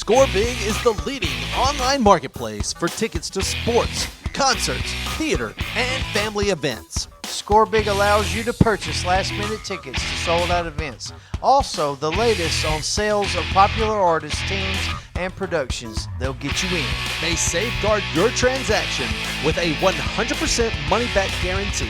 Score Big is the leading online marketplace for tickets to sports, concerts, theater, and family events. Score Big allows you to purchase last-minute tickets to sold-out events. Also, the latest on sales of popular artists, teams, and productions. They'll get you in. They safeguard your transaction with a 100% money-back guarantee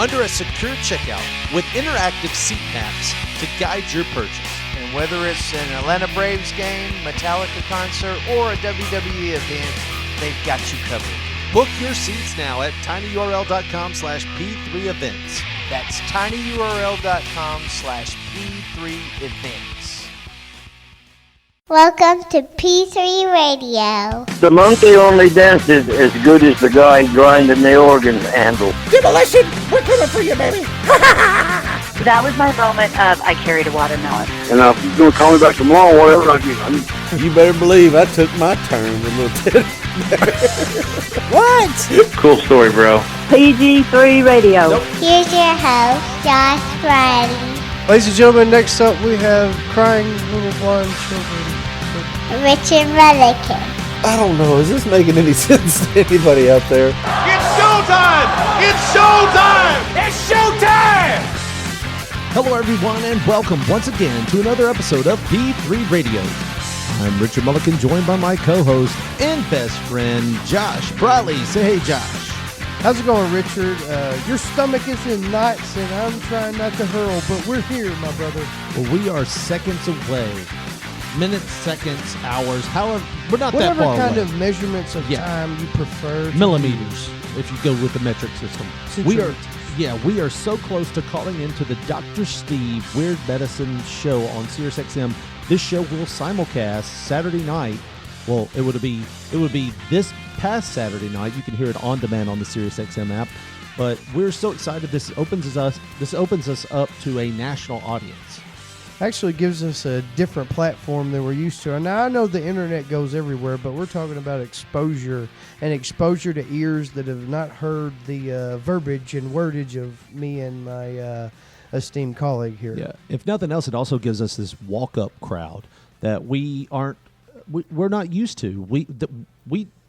under a secure checkout with interactive seat maps to guide your purchase. And whether it's an Atlanta Braves game, Metallica concert, or a WWE event, they've got you covered. Book your seats now at tinyurl.com/P3events. That's tinyurl.com/P3events. Welcome to P3 Radio. The monkey only dances as good as the guy grinding the organ handle. Demolition! We're coming for you, baby! That was my moment of I carried a watermelon. And if you're going to call me back tomorrow, whatever, You better believe I took my turn a little bit. What? Cool story, bro. PG3 Radio. Nope. Here's your host, Josh Friday. Ladies and gentlemen, next up we have crying little blind children. Richard Mullican. I don't know. Is this making any sense to anybody out there? It's showtime! It's showtime! It's showtime! Hello, everyone, and welcome once again to another episode of P3 Radio. I'm Richard Mullican, joined by my co-host and best friend, Josh Briley. Say hey, Josh. How's it going, Richard? Your stomach is in knots, and I'm trying not to hurl, but we're here, my brother. Well, we are seconds away. Minutes, seconds, hours, however, we're not Whatever that far kind away. of measurements of time you prefer. Millimeters, if you go with the metric system. We are so close to calling into the Dr. Steve Weird Medicine show on Siriusxm. This show will simulcast Saturday night. Well, it would be this past Saturday night. You can hear it on demand on the Siriusxm app. But we're so excited. This opens us up to a national audience. Actually gives us a different platform than we're used to. Now, I know the internet goes everywhere, but we're talking about exposure, and exposure to ears that have not heard the verbiage and wordage of me and my esteemed colleague here. Yeah. If nothing else, it also gives us this walk-up crowd that we're not used to.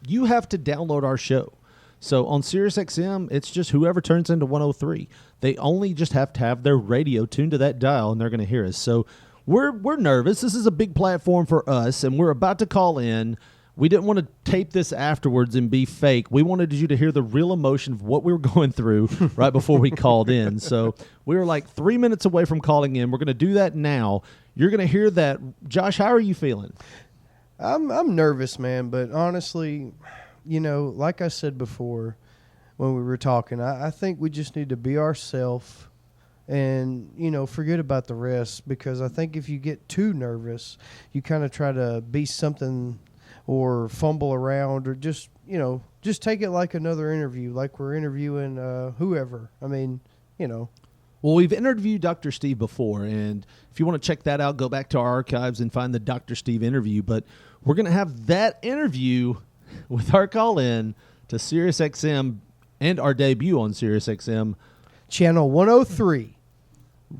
You have to download our show. So on SiriusXM, it's just whoever turns into 103. They only just have to have their radio tuned to that dial, and they're going to hear us. So we're nervous. This is a big platform for us, and we're about to call in. We didn't want to tape this afterwards and be fake. We wanted you to hear the real emotion of what we were going through right before we called in. So we were like 3 minutes away from calling in. We're going to do that now. You're going to hear that. Josh, how are you feeling? I'm nervous, man, but honestly, you know, like I said before when we were talking, I think we just need to be ourselves and, you know, forget about the rest, because I think if you get too nervous, you kind of try to be something or fumble around or just, you know, just take it like another interview, like we're interviewing whoever. I mean, you know. Well, we've interviewed Dr. Steve before, and if you want to check that out, go back to our archives and find the Dr. Steve interview. But we're going to have that interview with our call-in to SiriusXM and our debut on SiriusXM. Channel 103.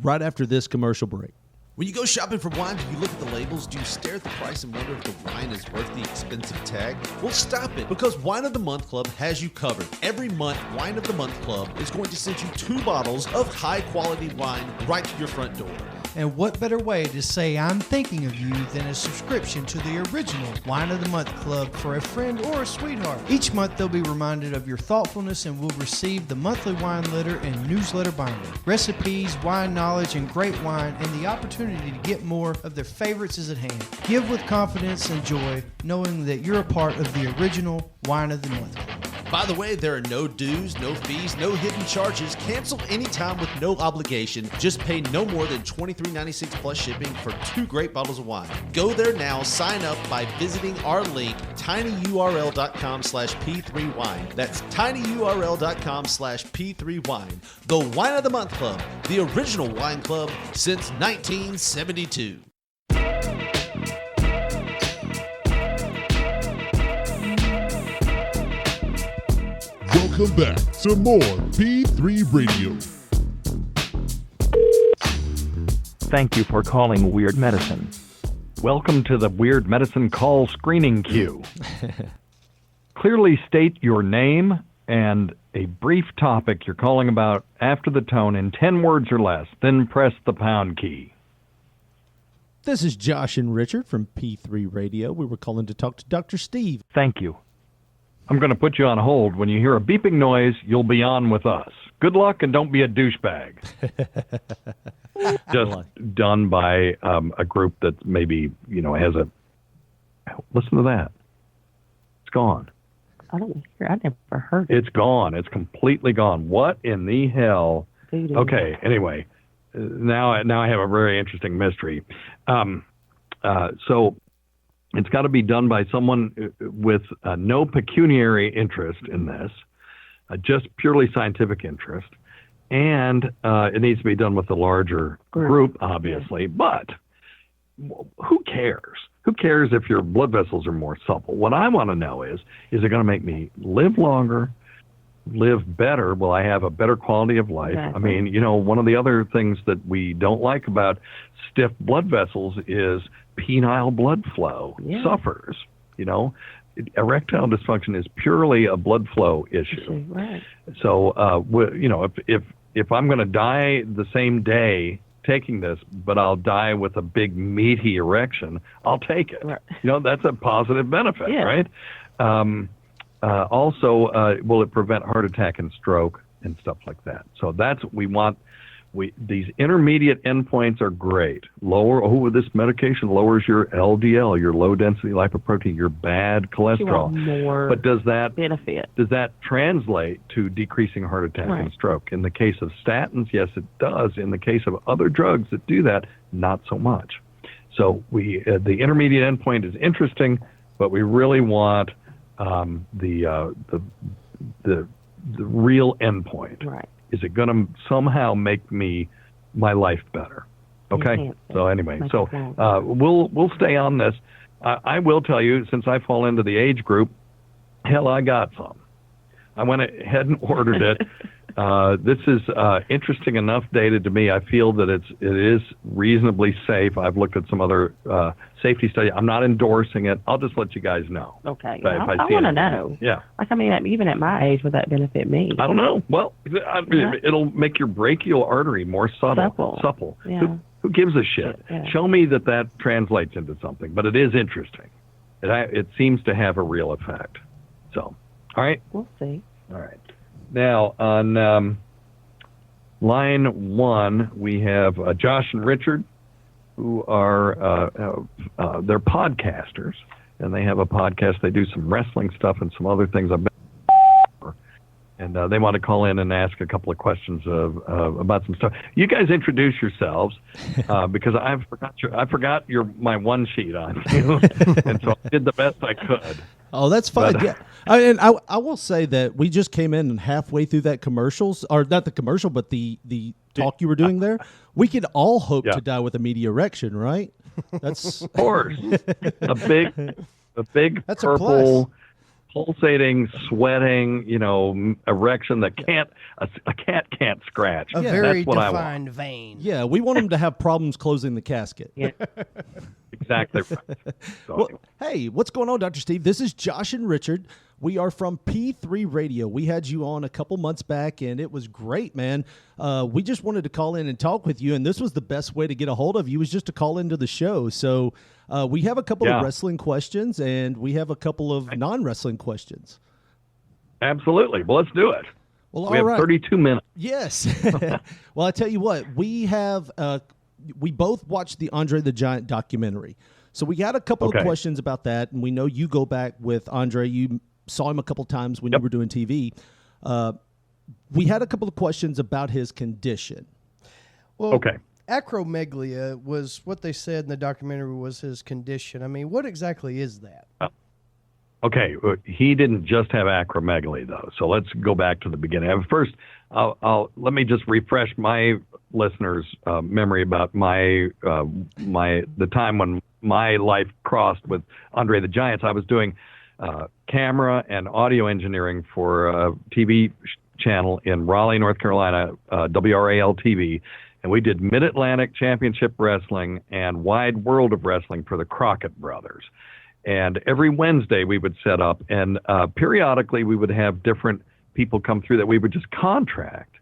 Right after this commercial break. When you go shopping for wine, do you look at the labels? Do you stare at the price and wonder if the wine is worth the expensive tag? Well, stop it, because Wine of the Month Club has you covered. Every month, Wine of the Month Club is going to send you 2 bottles of high-quality wine right to your front door. And what better way to say I'm thinking of you than a subscription to the original Wine of the Month Club for a friend or a sweetheart. Each month they'll be reminded of your thoughtfulness and will receive the monthly wine letter and newsletter binder. Recipes, wine knowledge, and great wine, and the opportunity to get more of their favorites is at hand. Give with confidence and joy, knowing that you're a part of the original Wine of the Month Club. By the way, there are no dues, no fees, no hidden charges. Cancel anytime with no obligation. Just pay no more than $23.96 plus shipping for 2 great bottles of wine. Go there now. Sign up by visiting our link, tinyurl.com/P3wine. That's tinyurl.com/P3wine. The Wine of the Month Club, the original wine club since 1972. Welcome back to more P3 Radio. Thank you for calling Weird Medicine. Welcome to the Weird Medicine Call screening queue. Clearly state your name and a brief topic you're calling about after the tone in 10 words or less, then press the pound key. This is Josh and Richard from P3 Radio. We were calling to talk to Dr. Steve. Thank you. I'm going to put you on hold. When you hear a beeping noise, you'll be on with us. Good luck, and don't be a douchebag. Just done by a group that maybe, has a... Listen to that. It's gone. I don't hear. I never heard it. It's gone. It's completely gone. What in the hell? Voodoo. Okay, anyway. Now I have a very interesting mystery. So it's got to be done by someone with no pecuniary interest in this, just purely scientific interest, and it needs to be done with a larger group, obviously. But who cares? Who cares if your blood vessels are more supple? What I want to know is it going to make me live longer, live better? Will I have a better quality of life? Exactly. I mean, one of the other things that we don't like about stiff blood vessels is penile blood flow suffers. Erectile dysfunction is purely a blood flow issue. Right. So, if I'm going to die the same day taking this, but I'll die with a big meaty erection, I'll take it. Right. That's a positive benefit, right? Also, will it prevent heart attack and stroke and stuff like that? So that's what we want. These intermediate endpoints are great. This medication lowers your LDL, your low density lipoprotein, your bad cholesterol. More but does that benefit? Does that translate to decreasing heart attack and stroke? In the case of statins, yes, it does. In the case of other drugs that do that, not so much. So the intermediate endpoint is interesting, but we really want the real endpoint. Right. Is it going to somehow make my life better? Okay. So anyway, we'll stay on this. I will tell you, since I fall into the age group, hell, I got some. I went ahead and ordered it. This is interesting enough data to me. I feel that it is reasonably safe. I've looked at some other safety studies. I'm not endorsing it. I'll just let you guys know. Okay. If I I want to know. Yeah. Even at my age, would that benefit me? I don't know. Well, it'll make your brachial artery more supple. Yeah. Who gives a shit? Yeah. Show me that translates into something. But it is interesting. It seems to have a real effect. So, all right. We'll see. All right. Now, on line one, we have Josh and Richard, who are they're podcasters, and they have a podcast. They do some wrestling stuff and some other things. And they want to call in and ask a couple of questions about some stuff. You guys introduce yourselves because I forgot my one sheet on you, and so I did the best I could. Oh, that's fine. Yeah, and I will say that we just came in and halfway through that commercials, or not the commercial, but the talk you were doing there. We could all hope to die with a meaty erection, right? That's of course a big That's purple, pulsating, sweating, erection that a cat can't scratch. A very That's what defined vein. Yeah, we want him to have problems closing the casket. Yeah. Exactly right. So, Well, hey, what's going on, Dr. Steve? This is Josh and Richard. We are from P3 Radio. We had you on a couple months back, and it was great, man. We just wanted to call in and talk with you, and this was the best way to get a hold of you was just to call into the show. So we have a couple of wrestling questions, and we have a couple of non-wrestling questions. Absolutely. Well, let's do it. Well, we have 32 minutes. Yes. Well, I tell you what, we have we both watched the Andre the Giant documentary. So we got a couple of questions about that, and we know you go back with Andre. You saw him a couple times when you were doing TV. We had a couple of questions about his condition. Well, acromegalia was what they said in the documentary was his condition. I mean, what exactly is that? Okay, he didn't just have acromegaly though. So let's go back to the beginning. First, let me just refresh my listeners' memory about the time when my life crossed with Andre the Giant's. I was doing camera and audio engineering for a TV channel in Raleigh, North Carolina, WRAL TV, and we did Mid-Atlantic Championship Wrestling and Wide World of Wrestling for the Crockett Brothers. And every Wednesday we would set up, and periodically we would have different people come through that we would just contract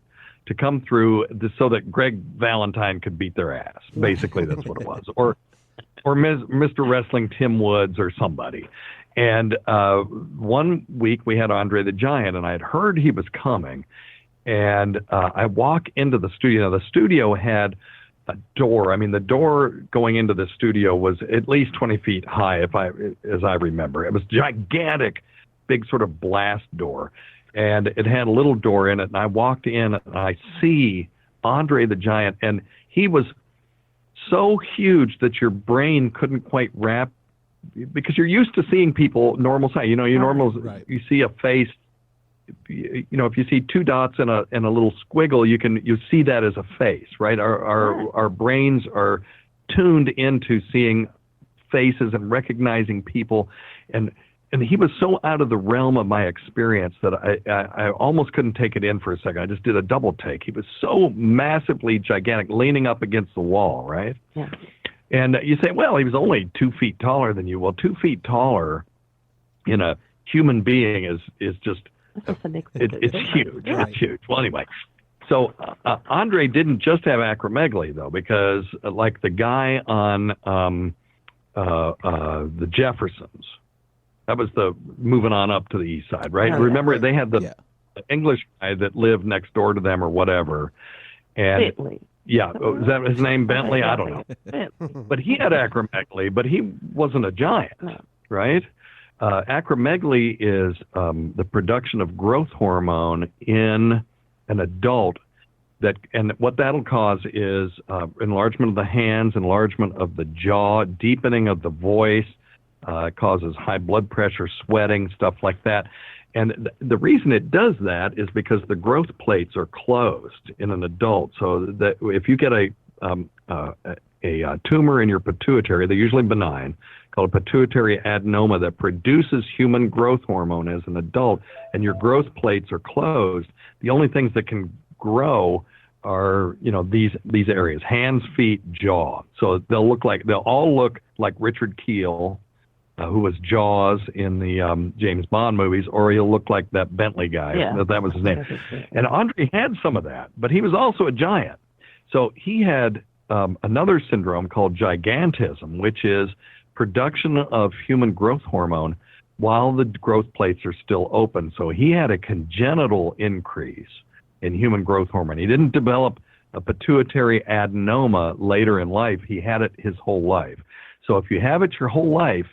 to come through so that Greg Valentine could beat their ass. Basically, that's what it was. Or Mr. Wrestling Tim Woods or somebody. And one week we had Andre the Giant, and I had heard he was coming. And I walk into the studio. Now, the studio had a door. I mean, the door going into the studio was at least 20 feet high, as I remember. It was gigantic, big sort of blast door. And it had a little door in it. And I walked in, and I see Andre the Giant. And he was so huge that your brain couldn't quite wrap, because you're used to seeing people normal size. You know, you see a face. You know, if you see two dots and a little squiggle, you see that as a face, right? Our brains are tuned into seeing faces and recognizing people, and he was so out of the realm of my experience that I almost couldn't take it in for a second. I just did a double take. He was so massively gigantic, leaning up against the wall, right? Yeah. And you say, well, he was only 2 feet taller than you. Well, 2 feet taller in a human being is just. It's huge. Yeah. It's huge. Well, anyway, so Andre didn't just have acromegaly, though, because like the guy on the Jeffersons, that was the moving on up to the east side, right? Remember, they had the English guy that lived next door to them or whatever. And Bentley. Yeah, is that his name, Bentley? I don't know. But he had acromegaly, but he wasn't a giant, right? Acromegaly is the production of growth hormone in an adult, and what that'll cause is enlargement of the hands, enlargement of the jaw, deepening of the voice, causes high blood pressure, sweating, stuff like that. And the reason it does that is because the growth plates are closed in an adult. So that if you get a tumor in your pituitary, they're usually benign, called a pituitary adenoma, that produces human growth hormone as an adult, and your growth plates are closed, the only things that can grow are, these areas: hands, feet, jaw. So they'll all look like Richard Keel, who was Jaws in the James Bond movies, or he'll look like that Bentley guy. Yeah. That was his name. And Andre had some of that, but he was also a giant. So he had another syndrome called gigantism, which is production of human growth hormone while the growth plates are still open. So he had a congenital increase in human growth hormone. He didn't develop a pituitary adenoma later in life. He had it his whole life. So if you have it your whole life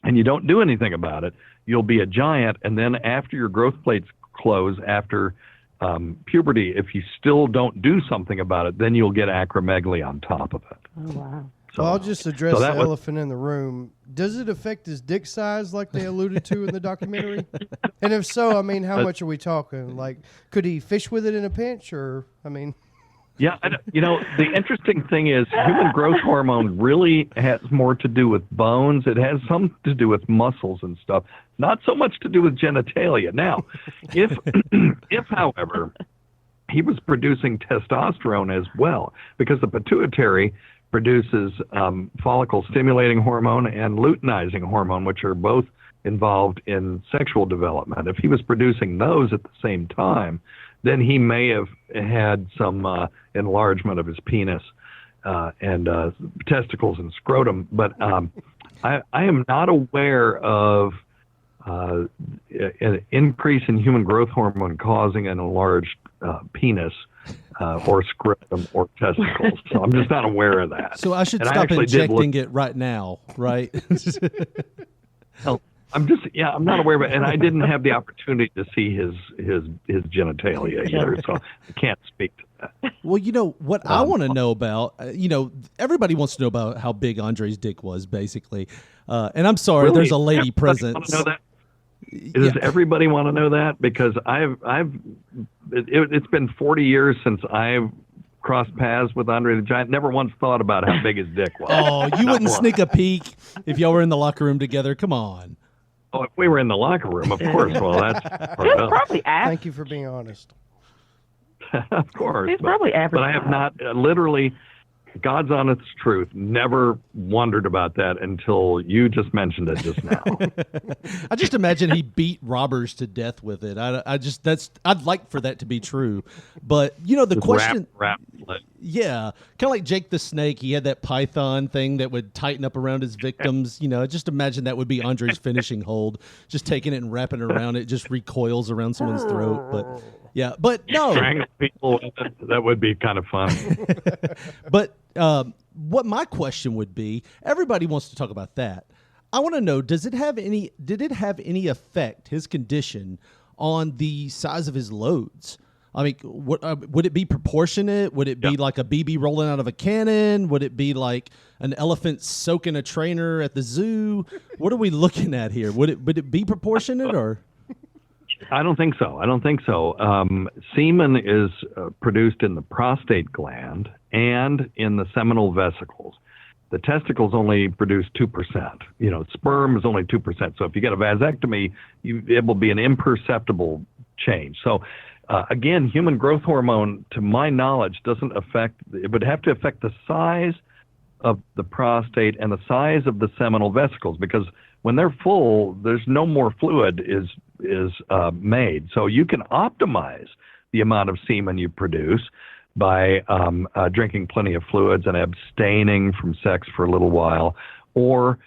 and you don't do anything about it, you'll be a giant. And then after your growth plates close, after puberty, if you still don't do something about it, then you'll get acromegaly on top of it. Oh, wow. So I'll just address the elephant in the room. Does it affect his dick size like they alluded to in the documentary? And if so, how much are we talking? Like, could he fish with it in a pinch, or, Yeah, the interesting thing is human growth hormone really has more to do with bones. It has some to do with muscles and stuff, not so much to do with genitalia. Now, if however, he was producing testosterone as well, because the pituitary produces follicle-stimulating hormone and luteinizing hormone, which are both involved in sexual development. If he was producing those at the same time, then he may have had some enlargement of his penis and testicles and scrotum. But I am not aware of an increase in human growth hormone causing an enlarged penis or scrotum or testicles. So I'm just not aware of that. So I should stop injecting it right now, right? I'm not aware of it, and I didn't have the opportunity to see his genitalia either, so I can't speak to that. Well, what I want to know about, everybody wants to know about how big Andre's dick was, basically. And I'm sorry, Really? there's a lady Everybody present. want to know that? Does everybody want to know that? Because it's been 40 years since I've crossed paths with Andre the Giant. Never once thought about how big his dick was. Oh, you wouldn't sneak a peek if y'all were in the locker room together? Come on. Oh, if we were in the locker room, of course. Well, that's part of it. Probably asked. Thank you for being honest. of course. It's probably but I have not literally, God's honest truth, never wondered about that until you just mentioned it just now. I just imagine he beat robbers to death with it. I'd like for that to be true, but the Just question. wrap. Yeah, kind of like Jake the Snake. He had that python thing that would tighten up around his victims. Just imagine that would be Andre's finishing hold. Just taking it and wrapping it around it, just recoils around someone's throat. But yeah, but no. Strangle people with it, that would be kind of fun. But what my question would be, everybody wants to talk about that. I want to know, did it have any effect, his condition, on the size of his loads? I mean, would it be proportionate? Would it be like a BB rolling out of a cannon? Would it be like an elephant soaking a trainer at the zoo? What are we looking at here? Would it be proportionate or? I don't think so. Semen is produced in the prostate gland and in the seminal vesicles. The testicles only produce 2%. Sperm is only 2%. So if you get a vasectomy, it will be an imperceptible change. So again, human growth hormone, to my knowledge, doesn't affect. It would have to affect the size of the prostate and the size of the seminal vesicles, because when they're full, there's no more fluid is made. So you can optimize the amount of semen you produce by drinking plenty of fluids and abstaining from sex for a little while, or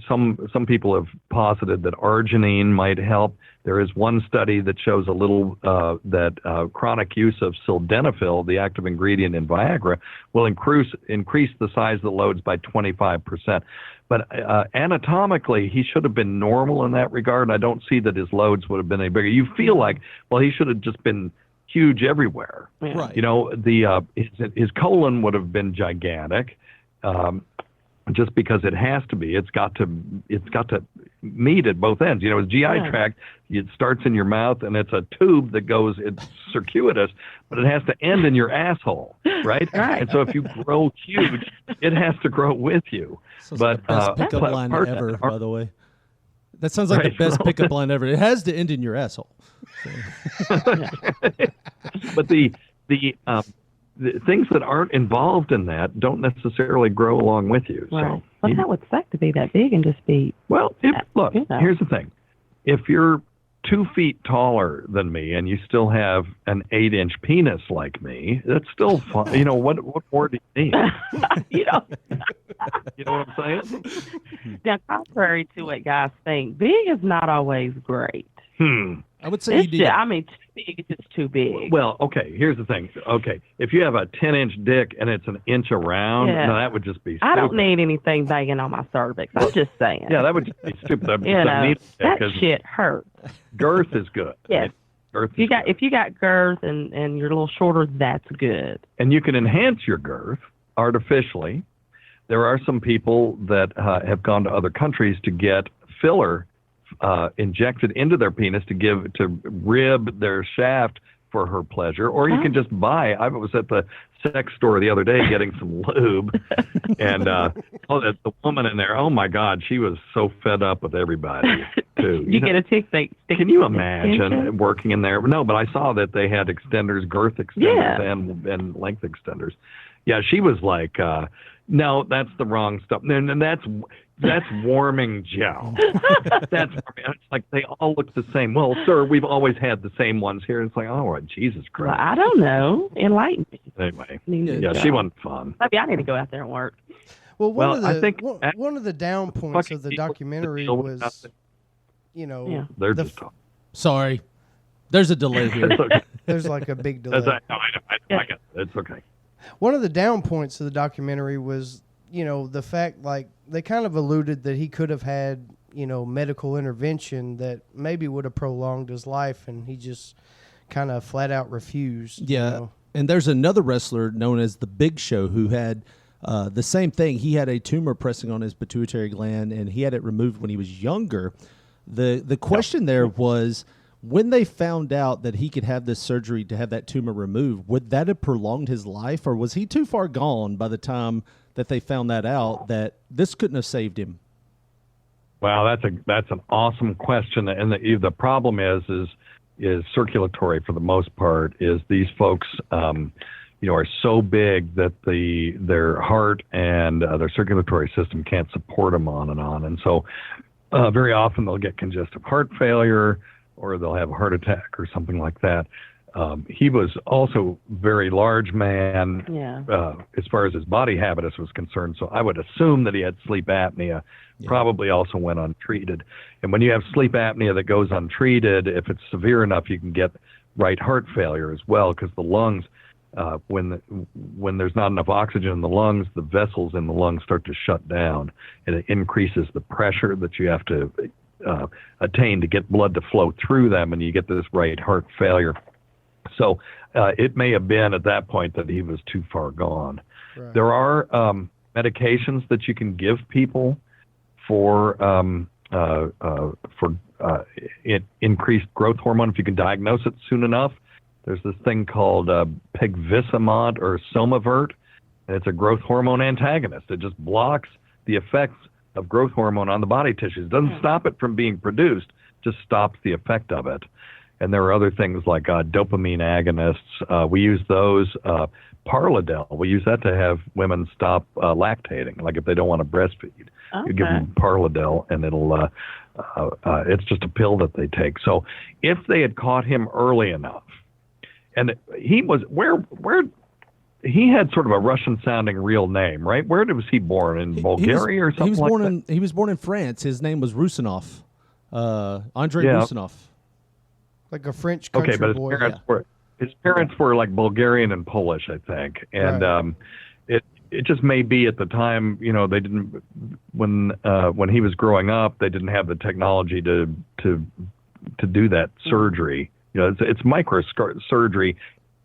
some people have posited that arginine might help. There is one study that shows a little that chronic use of sildenafil, the active ingredient in Viagra, will increase the size of the loads by 25%. But anatomically, he should have been normal in that regard. I don't see that his loads would have been any bigger. You feel like, well, he should have just been huge everywhere. Right. His colon would have been gigantic. Just because it has to be, it's got to meet at both ends. His GI tract, it starts in your mouth, and it's a tube that goes, it's circuitous, but it has to end in your asshole, right? And so if you grow huge, it has to grow with you. Sounds like the best pickup line ever, by the way. That sounds like the best pickup line ever. It has to end in your asshole. So. But the things that aren't involved in that don't necessarily grow along with you. Right. So, Well, that would suck to be that big and just be. Well, look, here's the thing. If you're 2 feet taller than me and you still have an 8-inch penis like me, that's still fun. What more do you need? You know what I'm saying? Now, contrary to what guys think, big is not always great. I would say too big is just too big. Well, okay, here's the thing. Okay, if you have a 10-inch dick and it's an inch around, no, that would just be stupid. I don't need anything banging on my cervix. I'm just saying. Yeah, that would just be stupid. That shit hurts. Girth is good. Yes. If you got girth and you're a little shorter, that's good. And you can enhance your girth artificially. There are some people that have gone to other countries to get filler injected into their penis to rib their shaft for her pleasure, or you can just buy. I was at the sex store the other day getting some lube, and the woman in there, oh my God, she was so fed up with everybody too. You get a tick. Can you imagine working in there? No, but I saw that they had extenders, girth extenders, and length extenders. Yeah, she was like, no, that's the wrong stuff. And that's warming gel. It's like they all look the same. Well, sir, we've always had the same ones here. It's like, oh, Jesus Christ. Well, I don't know. Enlighten me. Anyway, she wasn't fun. Maybe I need to go out there and work. Well, one of the down points of the documentary was, they're just talking. Sorry, there's a delay here. There's like a big delay. I get it. It's okay. One of the down points of the documentary was, the fact, like, they kind of alluded that he could have had, medical intervention that maybe would have prolonged his life, and he just kind of flat out refused. Yeah, and there's another wrestler known as the Big Show who had the same thing. He had a tumor pressing on his pituitary gland, and he had it removed when he was younger. The question there was, when they found out that he could have this surgery to have that tumor removed, would that have prolonged his life, or was he too far gone by the time that they found that out that this couldn't have saved him? Wow, that's an awesome question, and the problem is is circulatory for the most part. Is these folks, are so big that their heart and their circulatory system can't support them on, and so very often they'll get congestive heart failure, or they'll have a heart attack or something like that. He was also very large man as far as his body habitus was concerned, so I would assume that he had sleep apnea, probably also went untreated. And when you have sleep apnea that goes untreated, if it's severe enough, you can get right heart failure as well, because the lungs, when there's not enough oxygen in the lungs, the vessels in the lungs start to shut down, and it increases the pressure that you have to attain to get blood to flow through them, and you get this right heart failure. So it may have been at that point that he was too far gone. Right. There are medications that you can give people for increased growth hormone if you can diagnose it soon enough. There's this thing called pegvisomant or Somavert, and it's a growth hormone antagonist. It just blocks the effects of growth hormone on the body tissues. It doesn't stop it from being produced, just stops the effect of it. And there are other things like dopamine agonists. We use those. Parladel, we use that to have women stop lactating, like if they don't want to breastfeed. Okay. You give them Parladel, and it'll. It's just a pill that they take. So if they had caught him early enough, and he was where he had sort of a Russian-sounding real name, right? Where was he born? In Bulgaria or something? He was born in France. His name was Rusinov, Andrei Rusinov. Like a French country boy. His parents were like Bulgarian and Polish, I think, and it just may be at the time, they didn't when he was growing up, they didn't have the technology to do that surgery. It's microsurgery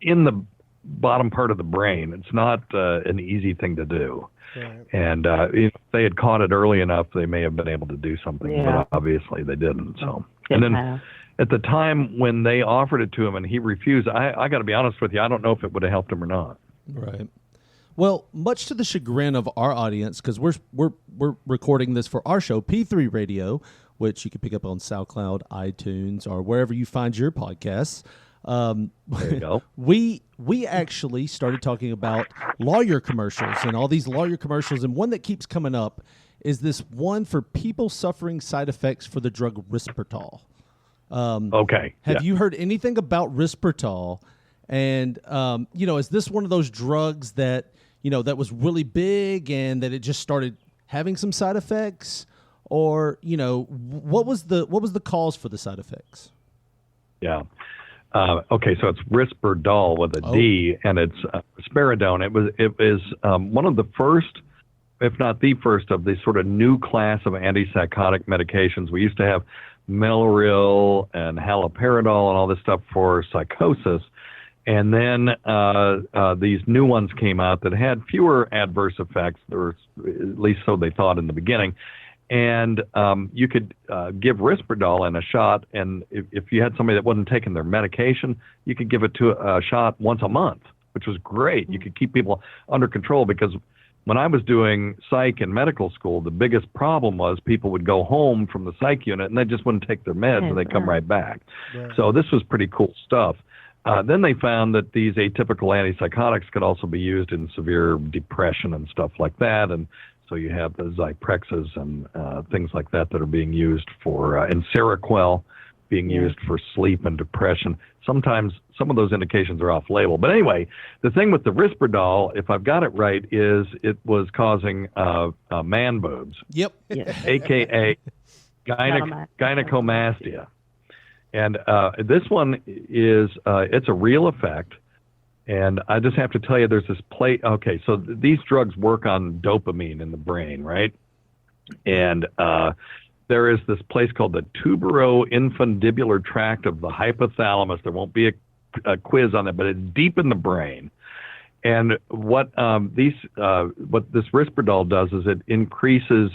in the bottom part of the brain. It's not an easy thing to do. Right. And if they had caught it early enough, they may have been able to do something, but obviously they didn't. So, and then at the time when they offered it to him and he refused, I got to be honest with you, I don't know if it would have helped him or not. Right. Well, much to the chagrin of our audience, because we're recording this for our show, P3 Radio, which you can pick up on SoundCloud, iTunes, or wherever you find your podcasts. There you go. We actually started talking about lawyer commercials and all these lawyer commercials, and one that keeps coming up is this one for people suffering side effects for the drug Risperdal. Okay. Have you heard anything about Risperdal? And is this one of those drugs that that was really big and that it just started having some side effects, or what was the cause for the side effects? Yeah. Okay, so it's Risperdal with a D, and it's risperidone. It was one of the first, if not the first, of the sort of new class of antipsychotic medications. We used to have Mellaril and haloperidol and all this stuff for psychosis, and then these new ones came out that had fewer adverse effects, or at least so they thought in the beginning. And you could give Risperdal in a shot, and if you had somebody that wasn't taking their medication, you could give it to a shot once a month, which was great. You could keep people under control, because when I was doing psych in medical school, the biggest problem was people would go home from the psych unit and they just wouldn't take their meds, and they'd come right back. Right. So this was pretty cool stuff. Then they found that these atypical antipsychotics could also be used in severe depression and stuff like that, and so you have the Zyprexas and things like that are being used for, and Seroquel being used for sleep and depression. Sometimes some of those indications are off-label. But anyway, the thing with the Risperdal, if I've got it right, is it was causing man boobs. Yep. A.K.A. gynecomastia. And this one is, it's a real effect. And I just have to tell you, there's this okay, so these drugs work on dopamine in the brain, right? And there is this place called the tuberoinfundibular tract of the hypothalamus. There won't be a quiz on it, but it's deep in the brain. And what this Risperdal does is it increases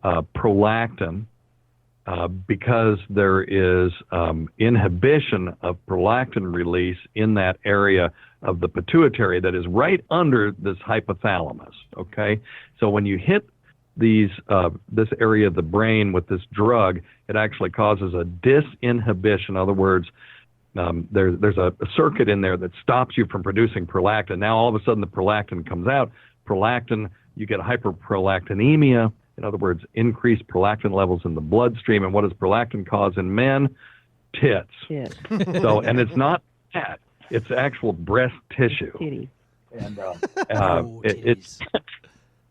prolactin, because there is inhibition of prolactin release in that area of the pituitary that is right under this hypothalamus, okay? So when you hit this area of the brain with this drug, it actually causes a disinhibition. In other words, there's a circuit in there that stops you from producing prolactin. Now all of a sudden the prolactin comes out. Prolactin, you get hyperprolactinemia. In other words, increased prolactin levels in the bloodstream. And what does prolactin cause in men? Tits. So, and it's not fat; it's actual breast tissue. Titties. And it's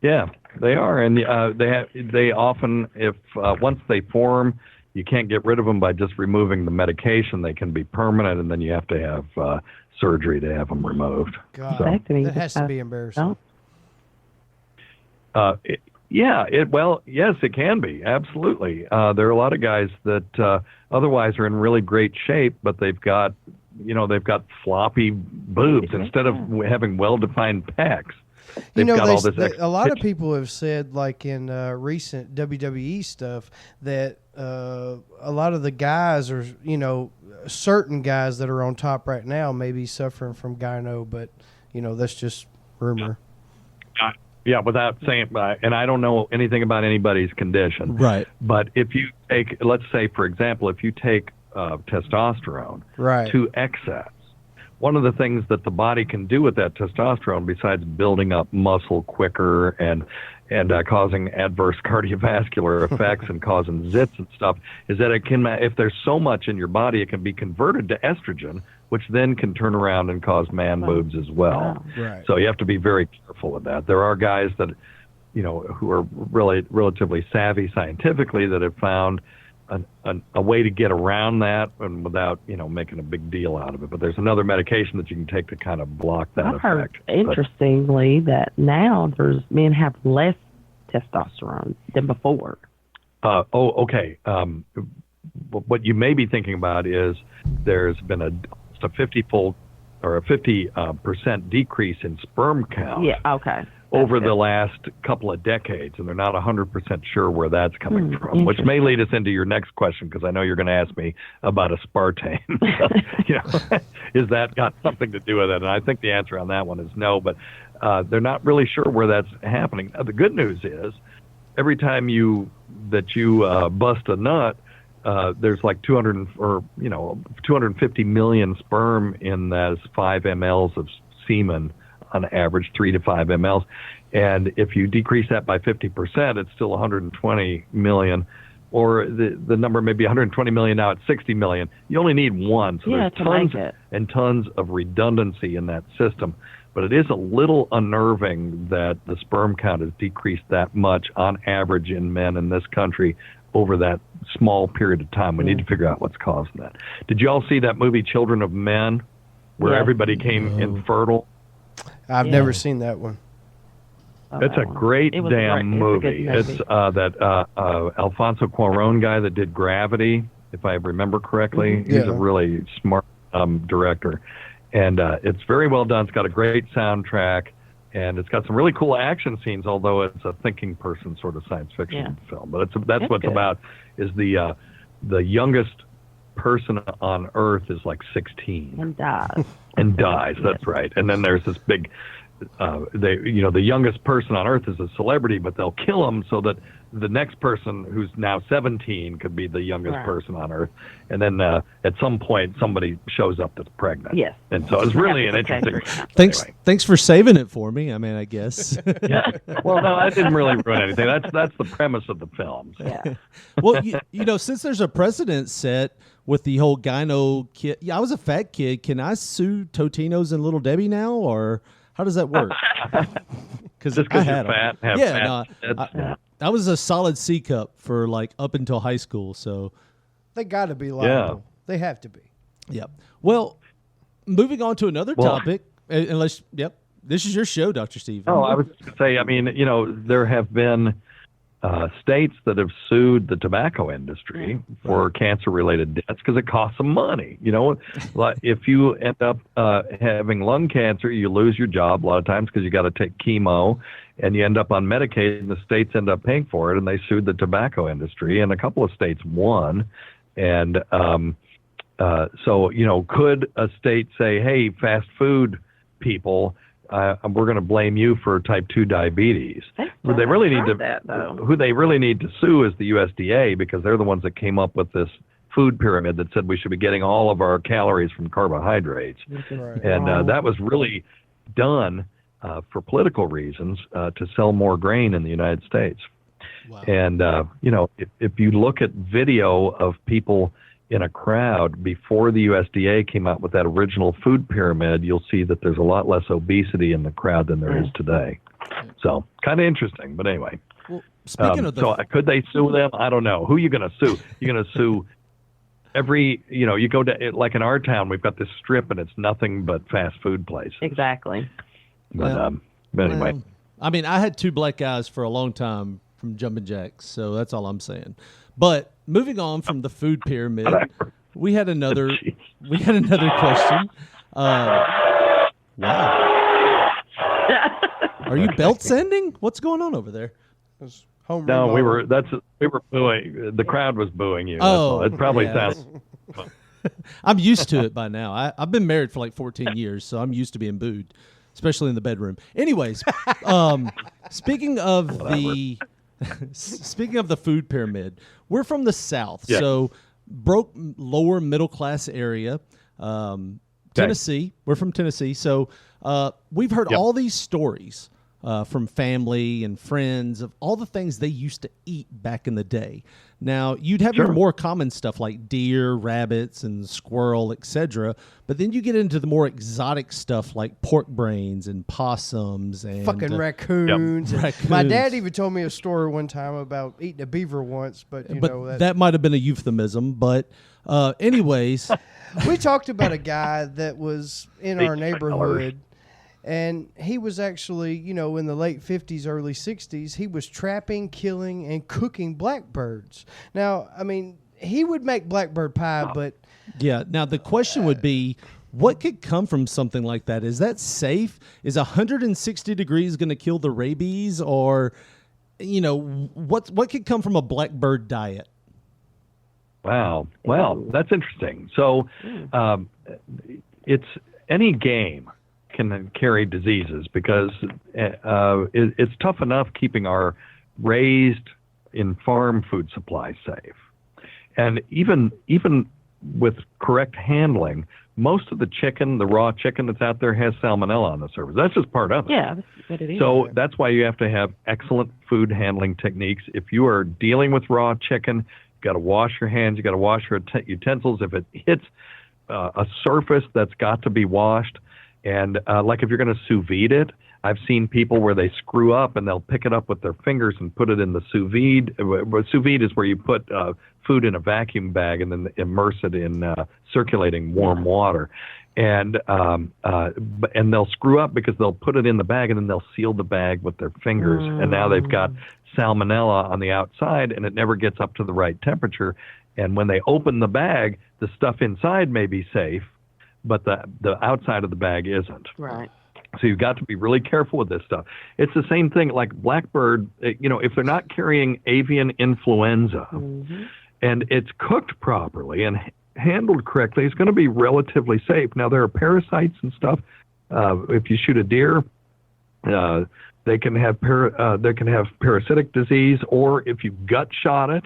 yeah, they are, and they often, if once they form, you can't get rid of them by just removing the medication. They can be permanent, and then you have to have surgery to have them removed. God, so, that has to be embarrassing. Well, yes, it can be. Absolutely. There are a lot of guys that otherwise are in really great shape, but they've got floppy boobs instead of having well-defined pecs. They've got all this a lot of people have said, like in recent WWE stuff, that a lot of the guys are, certain guys that are on top right now may be suffering from gyno, but, that's just rumor. Yeah, without saying, and I don't know anything about anybody's condition. Right. But if you take, let's say, for example, if you take testosterone right. to excess, one of the things that the body can do with that testosterone, besides building up muscle quicker and causing adverse cardiovascular effects and causing zits and stuff, is that it can, if there's so much in your body, it can be converted to estrogen, which then can turn around and cause man boobs as well. Right. So you have to be very careful with that. There are guys that, who are really relatively savvy scientifically that have found a way to get around that and without, making a big deal out of it. But there's another medication that you can take to kind of block that effect. I've heard, interestingly, that now men have less testosterone than before. Okay. What you may be thinking about is there's been a 50-fold or a 50% decrease in sperm count. Yeah. Okay. Over the last couple of decades, and they're not 100% sure where that's coming from, which may lead us into your next question, because I know you're going to ask me about aspartame. Is that got something to do with it? And I think the answer on that one is no, but they're not really sure where that's happening. The good news is every time you bust a nut, there's like 250 million sperm in those 5 mLs of semen on average, 3 to 5 mLs. And if you decrease that by 50%, it's still 120 million, or the number may be 120 million now at 60 million. You only need one. So there's tons and tons of redundancy in that system. But it is a little unnerving that the sperm count has decreased that much on average in men in this country over that small period of time. We need to figure out what's causing that. Did you all see that movie Children of Men, where everybody came infertile? I've never seen that one. It's a great damn movie. It's that Alfonso Cuarón guy that did Gravity, if I remember correctly. He's a really smart director. And it's very well done. It's got a great soundtrack, and it's got some really cool action scenes, although it's a thinking person sort of science fiction film. But that's what it's about, is the youngest person on Earth is like 16. And dies. That's right. And then there's this big, the youngest person on Earth is a celebrity, but they'll kill him so that the next person who's now 17 could be the youngest person on Earth. And then at some point, somebody shows up that's pregnant. Yes. And so it's really an interesting. Thanks for saving it for me. I mean, I guess. Yeah. Well, no, I didn't really ruin anything. That's the premise of the film. So. Yeah. Well, since there's a precedent set with the whole gyno kid. Yeah, I was a fat kid. Can I sue Totino's and Little Debbie now, or how does that work? Because I had fat, I was a solid C cup for like up until high school. So they got to be liable. Yeah. They have to be. Yep. Well, moving on to another topic. This is your show, Dr. Steve. Oh, I was going to say, I mean, there have been states that have sued the tobacco industry for cancer-related deaths because it costs them money. Like if you end up having lung cancer, you lose your job a lot of times because you got to take chemo, and you end up on Medicaid, and the states end up paying for it, and they sued the tobacco industry, and a couple of states won. And so, could a state say, hey, fast food people, we're going to blame you for type 2 diabetes. Who they really need to sue is the USDA, because they're the ones that came up with this food pyramid that said we should be getting all of our calories from carbohydrates. Right. And that was really done for political reasons to sell more grain in the United States. Wow. And, if you look at video of people in a crowd before the USDA came out with that original food pyramid, you'll see that there's a lot less obesity in the crowd than there is today. So kind of interesting. But anyway, well, speaking of so could they sue them? I don't know. Who are you going to sue? You're going to sue every, you go to, like in our town, we've got this strip and it's nothing but fast food places. Exactly. But anyway. Well, I mean, I had two black guys for a long time from jumping jacks, so that's all I'm saying. But moving on from the food pyramid, we had another question. Wow. Are you belt sending? What's going on over there? No, we were booing. The crowd was booing you. Oh, it probably sounds. I'm used to it by now. I've been married for like 14 years, so I'm used to being booed, especially in the bedroom. Anyways, speaking of the food pyramid, we're from the South, so broke lower middle class area. Tennessee. We're from Tennessee, so we've heard all these stories from family and friends of all the things they used to eat back in the day. Now, you'd have your more common stuff like deer, rabbits, and squirrel, etc. But then you get into the more exotic stuff like pork brains and possums and fucking raccoons. Raccoons. My dad even told me a story one time about eating a beaver once, but that might have been a euphemism. But anyways, we talked about a guy that was in our neighborhood. And he was actually, in the late 50s, early 60s, he was trapping, killing, and cooking blackbirds. Now, I mean, he would make blackbird pie, but... Yeah, now the question would be, what could come from something like that? Is that safe? Is 160 degrees going to kill the rabies? Or, what could come from a blackbird diet? Wow. Well, that's interesting. So it's any game can carry diseases because it's tough enough keeping our raised in farm food supply safe. And even with correct handling, most of the chicken, the raw chicken that's out there has salmonella on the surface. That's just part of it. Yeah, but it is. So that's why you have to have excellent food handling techniques. If you are dealing with raw chicken, you got to wash your hands, you got to wash your utensils. If it hits a surface, that's got to be washed. And like if you're going to sous vide it, I've seen people where they screw up and they'll pick it up with their fingers and put it in the sous vide. Sous vide is where you put food in a vacuum bag and then immerse it in circulating warm water. And they'll screw up because they'll put it in the bag and then they'll seal the bag with their fingers. And now they've got salmonella on the outside and it never gets up to the right temperature. And when they open the bag, the stuff inside may be safe, but the outside of the bag isn't. Right. So you've got to be really careful with this stuff. It's the same thing like blackbird, if they're not carrying avian influenza and it's cooked properly and handled correctly, it's going to be relatively safe. Now, there are parasites and stuff. If you shoot a deer, they can have parasitic disease, or if you gut shot it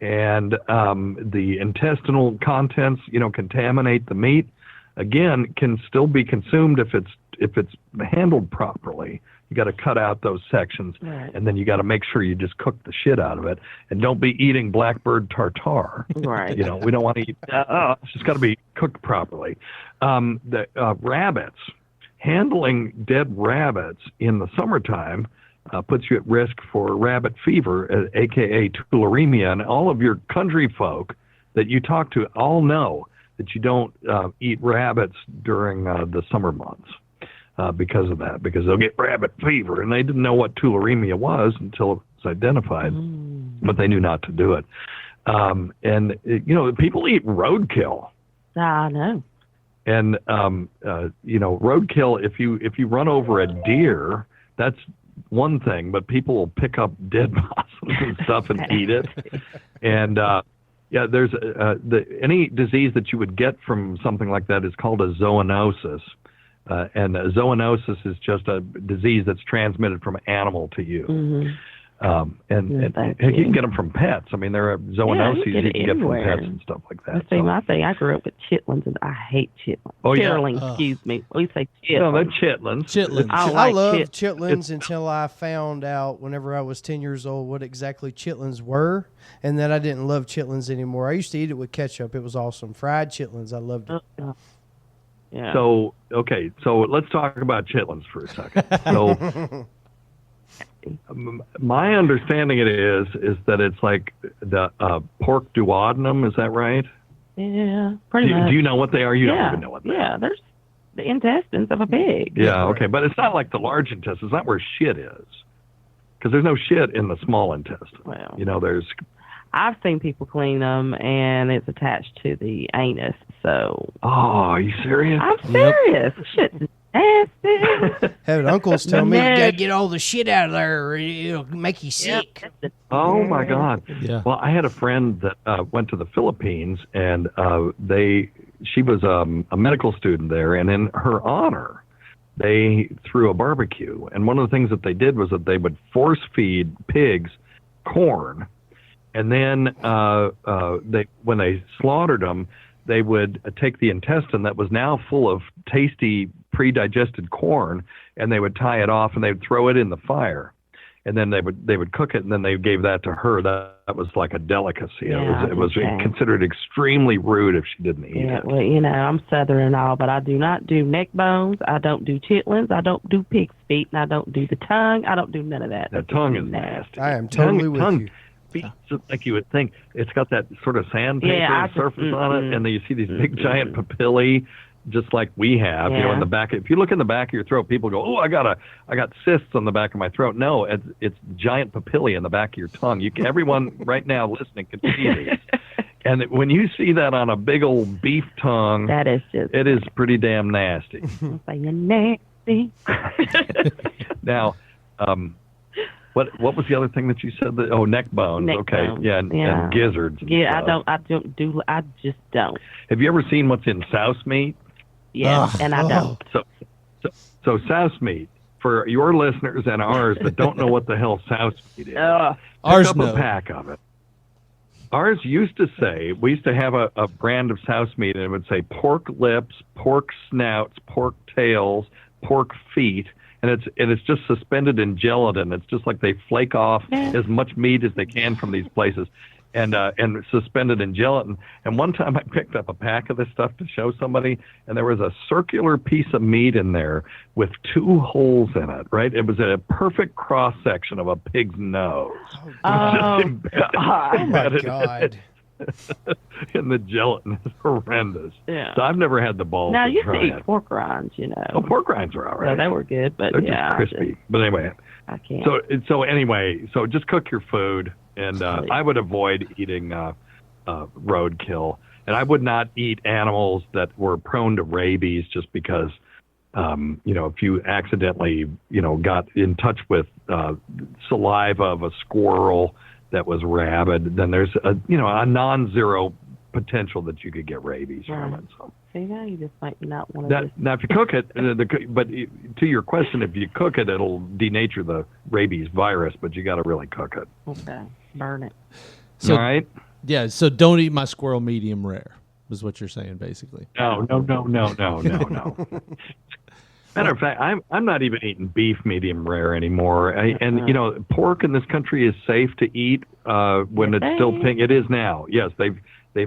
and the intestinal contents, contaminate the meat, again, can still be consumed if it's handled properly. You got to cut out those sections, and then you got to make sure you just cook the shit out of it, and don't be eating blackbird tartare. Right. We don't want to eat. It's just got to be cooked properly. The rabbits, handling dead rabbits in the summertime puts you at risk for rabbit fever, aka tularemia, and all of your country folk that you talk to all know that you don't eat rabbits during the summer months because of that, because they'll get rabbit fever. And they didn't know what tularemia was until it was identified, but they knew not to do it. People eat roadkill. I know. And, roadkill, if you run over a deer, that's one thing, but people will pick up dead possums and stuff and eat it. And, there's any disease that you would get from something like that is called a zoonosis. And zoonosis is just a disease that's transmitted from animal to you. Mm-hmm. And you can get them from pets. I mean, there are zoonoses you can get from pets and stuff like that. See, my thing, I grew up with chitlins, and I hate chitlins. Oh, yeah. Chitterlings, excuse me. We say chitlins. No, they're chitlins. Chitlins. I loved chitlins until I found out whenever I was 10 years old what exactly chitlins were, and then I didn't love chitlins anymore. I used to eat it with ketchup. It was awesome. Fried chitlins. I loved it. Yeah. So, okay, so let's talk about chitlins for a second. So, my understanding is that it's like the pork duodenum. Is that right? Yeah, pretty much. Do you know what they are? You don't even know what they are. Yeah, there's the intestines of a pig. Yeah, okay, but it's not like the large intestine. It's not where shit is, because there's no shit in the small intestine. Well, there's. I've seen people clean them, and it's attached to the anus. So. Oh, are you serious? I'm serious. Shit's nasty. Had uncles tell me you gotta get all the shit out of there, or it'll make you sick. Oh my God! Yeah. Well, I had a friend that went to the Philippines, and she was a medical student there, and in her honor, they threw a barbecue. And one of the things that they did was that they would force feed pigs corn, and then when they slaughtered them, they would take the intestine that was now full of tasty pre-digested corn, and they would tie it off and they would throw it in the fire, and then they would cook it, and then they gave that to her. That was like a delicacy. Yeah, it was considered extremely rude if she didn't eat it. Well, I'm Southern and all, but I do not do neck bones. I don't do chitlins. I don't do pig's feet, and I don't do the tongue. I don't do none of that. The tongue is nasty. I am totally with you. Just like you would think, it's got that sort of sandpaper surface on it, and then you see these big giant papillae, just like we have. In the back. If you look in the back of your throat, people go, "Oh, I got cysts on the back of my throat." No, it's giant papillae in the back of your tongue. Everyone right now listening can see these. And when you see that on a big old beef tongue, it is pretty damn nasty. Nasty. Now, What was the other thing that you said? Neck bones. Neck okay, bones. Yeah, and gizzards. Yeah, I just don't. Have you ever seen what's in souse meat? Yeah, and I don't. So souse meat, for your listeners and ours that don't know what the hell souse meat is, ours pick up a pack of it. Ours used to say, we used to have a brand of souse meat, and it would say pork lips, pork snouts, pork tails, pork feet. And it's just suspended in gelatin. It's just like they flake off as much meat as they can from these places, and suspended in gelatin. And one time I picked up a pack of this stuff to show somebody, and there was a circular piece of meat in there with 2 holes in it. Right? It was a perfect cross section of a pig's nose. Oh my God. And the gelatin is horrendous. Yeah. So I've never had the balls. Now, to you try used to it. eat pork rinds, Oh, pork rinds are all right. So they were good, but they're just crispy. But anyway, I can't. So anyway, so just cook your food, and I would avoid eating roadkill, and I would not eat animals that were prone to rabies, just because if you accidentally got in touch with saliva of a squirrel that was rabid, then there's a non-zero potential that you could get rabies from it. So. See, now you just might not want to. Now, if you cook it, but to your question, if you cook it, it'll denature the rabies virus, but you got to really cook it. Okay, burn it. So, all right. Yeah. So don't eat my squirrel medium rare. Is what you're saying, basically. No. Matter of fact, I'm not even eating beef medium rare anymore. Pork in this country is safe to eat when it's still pink. It is now. Yes, they've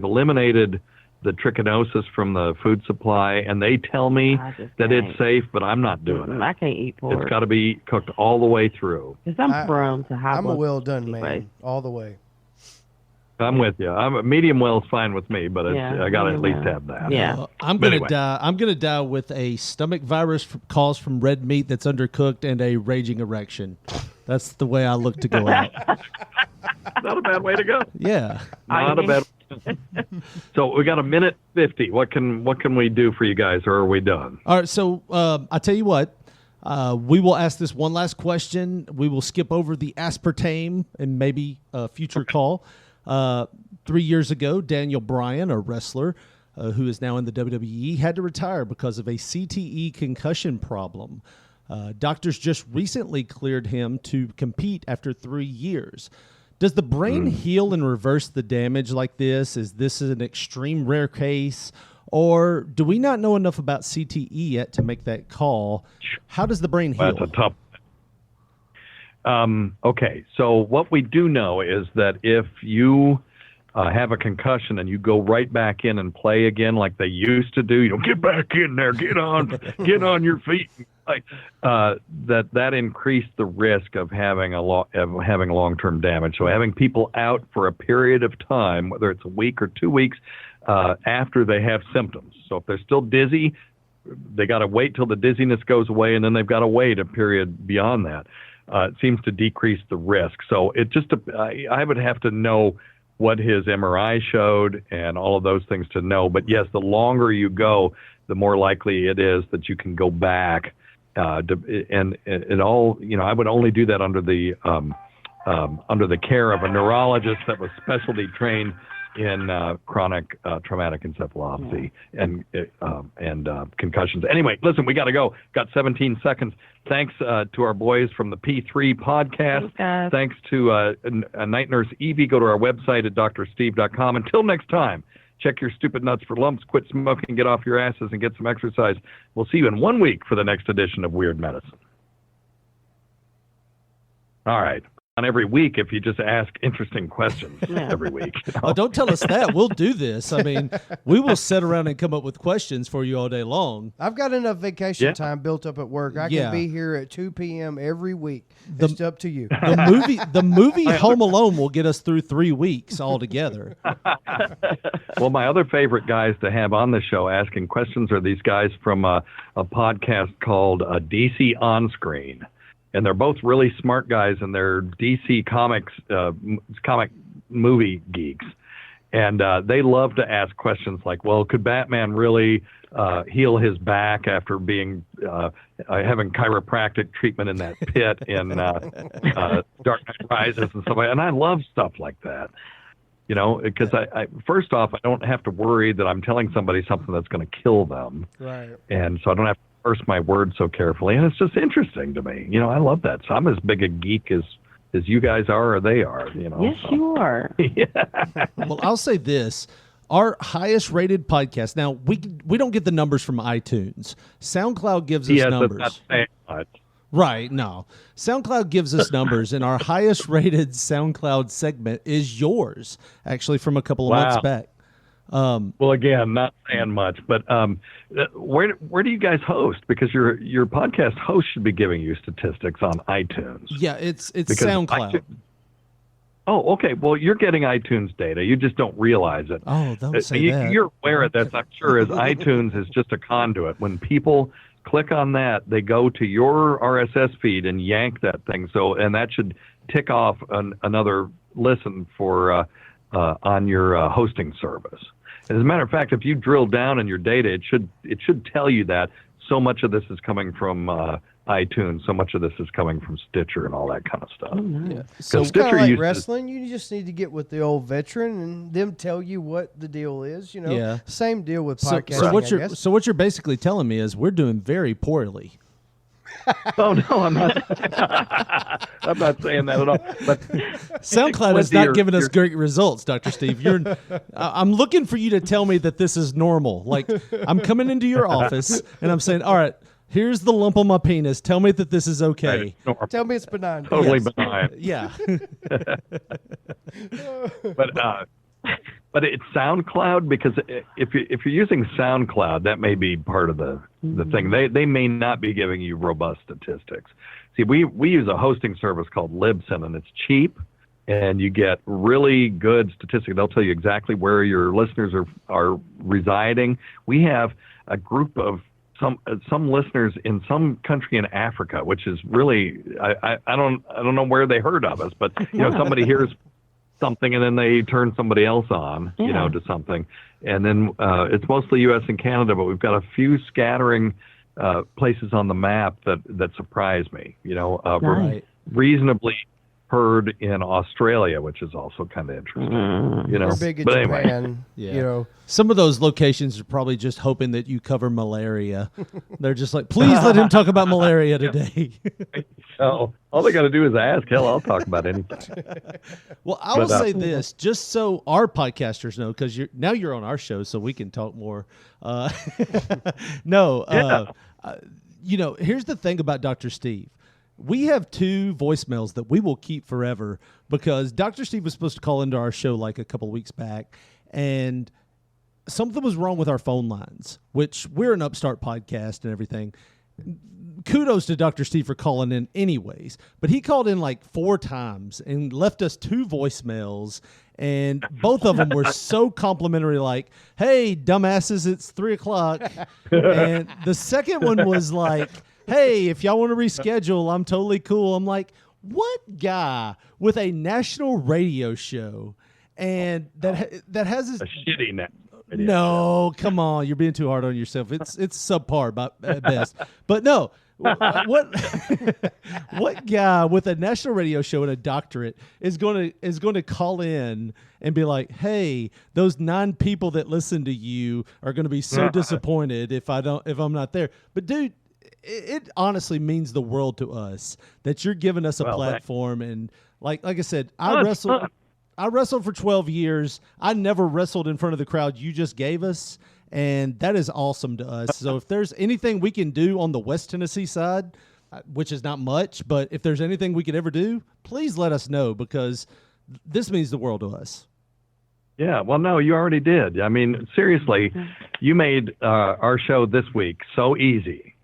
eliminated the trichinosis from the food supply, and they tell me that it's safe, but I'm not doing it. I can't eat pork. It's got to be cooked all the way through. Because I'm prone to high blood. I'm a well done anyway. man, all the way. I'm with you. Medium well is fine with me, but I got to at least have that. Yeah. I'm gonna die. I'm gonna die with a stomach virus caused from red meat that's undercooked and a raging erection. That's the way I look to go out. Not a bad way to go. Yeah. Not a bad. So we got 1:50. What can we do for you guys, or are we done? All right. So I tell you what. We will ask this one last question. We will skip over the aspartame and maybe a future call. 3 years ago, Daniel Bryan, a wrestler, who is now in the WWE, had to retire because of a CTE concussion problem. Doctors just recently cleared him to compete after 3 years. Does the brain heal and reverse the damage like this? Is this an extreme rare case? Or do we not know enough about CTE yet to make that call? How does the brain heal? That's a tough. Okay, so what we do know is that if you have a concussion and you go right back in and play again like they used to do, get back in there, get on your feet. Like that increased the risk of having having long-term damage. So having people out for a period of time, whether it's a week or 2 weeks, after they have symptoms. So if they're still dizzy, they got to wait till the dizziness goes away, and then they've got to wait a period beyond that. It seems to decrease the risk. So I would have to know what his MRI showed and all of those things to know. But yes, the longer you go, the more likely it is that you can go back. And it all, I would only do that under the care of a neurologist that was specialty trained in chronic traumatic encephalopathy and concussions. Anyway, listen, we got to go. Got 17 seconds. Thanks to our boys from the P3 podcast. Thanks to Night Nurse Evie. Go to our website at drsteve.com. Until next time, check your stupid nuts for lumps, quit smoking, get off your asses, and get some exercise. We'll see you in 1 week for the next edition of Weird Medicine. All right. On every week if you just ask interesting questions every week. Oh, don't tell us that. We'll do this. I mean, we will sit around and come up with questions for you all day long. I've got enough vacation time built up at work. I can be here at 2 p.m. every week. It's up to you. The movie Home Alone will get us through 3 weeks altogether. Well, my other favorite guys to have on the show asking questions are these guys from a podcast called DC On Screen. And they're both really smart guys, and they're DC comic movie geeks. And they love to ask questions like, well, could Batman really heal his back after being having chiropractic treatment in that pit in Dark Knight Rises and stuff like that? And I love stuff like that. Because I first off, I don't have to worry that I'm telling somebody something that's going to kill them. Right. And so I don't have to parse my words so carefully, and it's just interesting to me. I love that. So I'm as big a geek as you guys are or they are. Yes, you are. Yeah. Well, I'll say this. Our highest rated podcast. Now, we don't get the numbers from iTunes. SoundCloud gives us numbers. That's not saying much. Right, no. SoundCloud gives us numbers, and our highest rated SoundCloud segment is yours, actually, from a couple of months back. Well, again, not saying much, but where do you guys host? Because your podcast host should be giving you statistics on iTunes. Yeah, it's SoundCloud. Oh, okay. Well, you're getting iTunes data. You just don't realize it. Oh, don't say that. You're aware of this, I'm sure, as iTunes is just a conduit. When people click on that, they go to your RSS feed and yank that thing. And that should tick off another listen for on your hosting service. And as a matter of fact, if you drill down in your data, it should tell you that so much of this is coming from iTunes, so much of this is coming from Stitcher and all that kind of stuff. Oh, nice. Yeah. So it's kind of like wrestling. You just need to get with the old veteran and them tell you what the deal is. Yeah. Same deal with podcasting. So what you're basically telling me is we're doing very poorly. Oh no, I'm not. I'm not saying that at all. But SoundCloud is not giving us great results, Dr. Steve. I'm looking for you to tell me that this is normal. Like I'm coming into your office and I'm saying, all right, here's the lump on my penis. Tell me that this is okay. Tell me it's benign. Totally benign. Yeah. But it's SoundCloud, because if you're using SoundCloud, that may be part of the thing. They may not be giving you robust statistics. See, we use a hosting service called Libsyn, and it's cheap, and you get really good statistics. They'll tell you exactly where your listeners are residing. We have a group of some listeners in some country in Africa, which is really I don't know where they heard of us, but somebody hears something and then they turn somebody else on, to something. And then it's mostly U.S. and Canada, but we've got a few scattering places on the map that surprise me, Right. reasonably heard in Australia, which is also kind of interesting. You know, We're big in but anyway. Japan. Yeah. You know, some of those locations are probably just hoping that you cover malaria. They're just like, please let him talk about malaria today. So all they got to do is ask. Hell, I'll talk about anything. Well, I will say this, just so our podcasters know, because you're on our show, so we can talk more. You know, here's the thing about Dr. Steve. We have 2 voicemails that we will keep forever because Dr. Steve was supposed to call into our show like a couple of weeks back, and something was wrong with our phone lines, which we're an upstart podcast and everything. Kudos to Dr. Steve for calling in anyways, but he called in like 4 times and left us 2 voicemails, and both of them were so complimentary, like, hey, dumbasses, it's 3:00. And the second one was like, hey, if y'all want to reschedule, I'm totally cool. I'm like, what guy with a national radio show and that has this... A shitty net. No, come on. You're being too hard on yourself. It's subpar at best. But no, what guy with a national radio show and a doctorate is going to call in and be like, hey, those 9 people that listen to you are going to be so disappointed if I'm not there. But dude, it honestly means the world to us that you're giving us a platform. And like I said, I wrestled for 12 years. I never wrestled in front of the crowd you just gave us, and that is awesome to us. So if there's anything we can do on the West Tennessee side, which is not much, but if there's anything we could ever do, please let us know because this means the world to us. Yeah, well, no, you already did. I mean, seriously, you made our show this week so easy.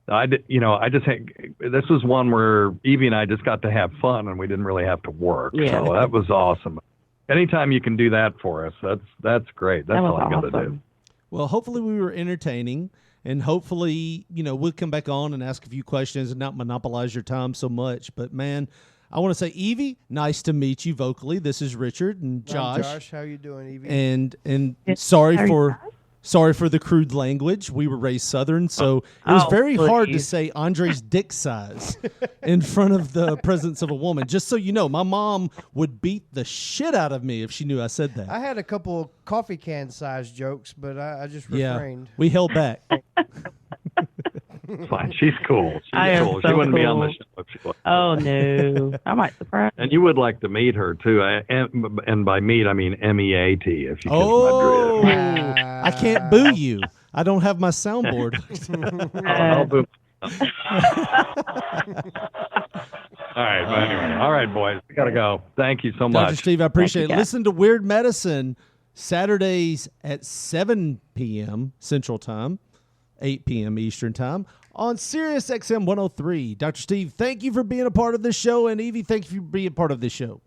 This was one where Evie and I just got to have fun and we didn't really have to work. Yeah. So that was awesome. Anytime you can do that for us, that's great. That's all I got to do. Well, hopefully we were entertaining, and hopefully, we'll come back on and ask a few questions and not monopolize your time so much. But man, I want to say, Evie, nice to meet you vocally. This is Richard and Josh. I'm Josh, how you doing, Evie? And sorry for the crude language. We were raised Southern, so it was very hard to say Andre's dick size in front of the presence of a woman. Just so you know, my mom would beat the shit out of me if she knew I said that. I had a couple of coffee can size jokes, but I just refrained. We held back. It's fine. She's cool. I am cool. so She wouldn't be on cool. the show if she was. Oh, no. I might surprise. And you would like to meet her, too. And by meet, I mean MEAT, if you kiss Oh, my drift. I can't boo you. I don't have my soundboard. I'll boo. All right, but anyway. All right, boys. We got to go. Thank you so much. Dr. Steve, I appreciate it. guys. Listen to Weird Medicine Saturdays at 7 p.m. Central Time, 8 p.m. Eastern Time on Siriusxm 103. Dr. Steve, thank you for being a part of this show. And Evie, thank you for being part of this show.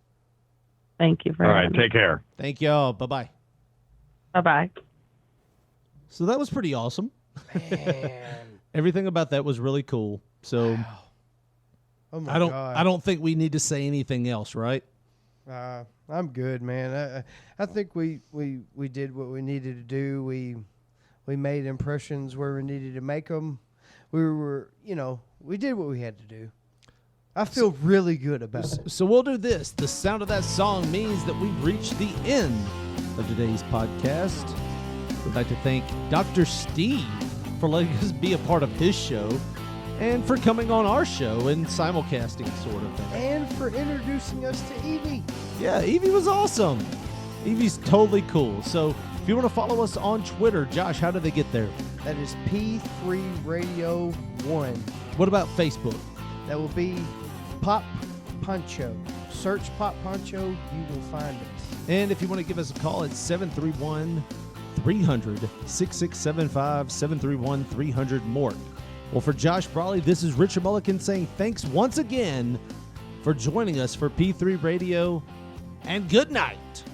Thank you for All right, having me. take care. Thank y'all. Bye-bye. Bye-bye. So that was pretty awesome. Man. Everything about that was really cool. So Oh my I God. don't think we need to say anything else, right? I'm good, man. I think we did what we needed to do. We made impressions where we needed to make them. We did what we had to do. I feel really good about it. So we'll do this. The sound of that song means that we've reached the end of today's podcast. We'd like to thank Dr. Steve for letting us be a part of his show and for coming on our show and simulcasting sort of thing. And for introducing us to Evie. Yeah, Evie was awesome. Evie's totally cool. So if you want to follow us on Twitter, Josh, how do they get there? That is P3 Radio 1. What about Facebook? That will be Pop Poncho. Search Pop Poncho, you will find us. And if you want to give us a call, it's 731-300-6675, 731-300-MORT. Well, for Josh Brawley, this is Richard Mulliken saying thanks once again for joining us for P3 Radio, and good night.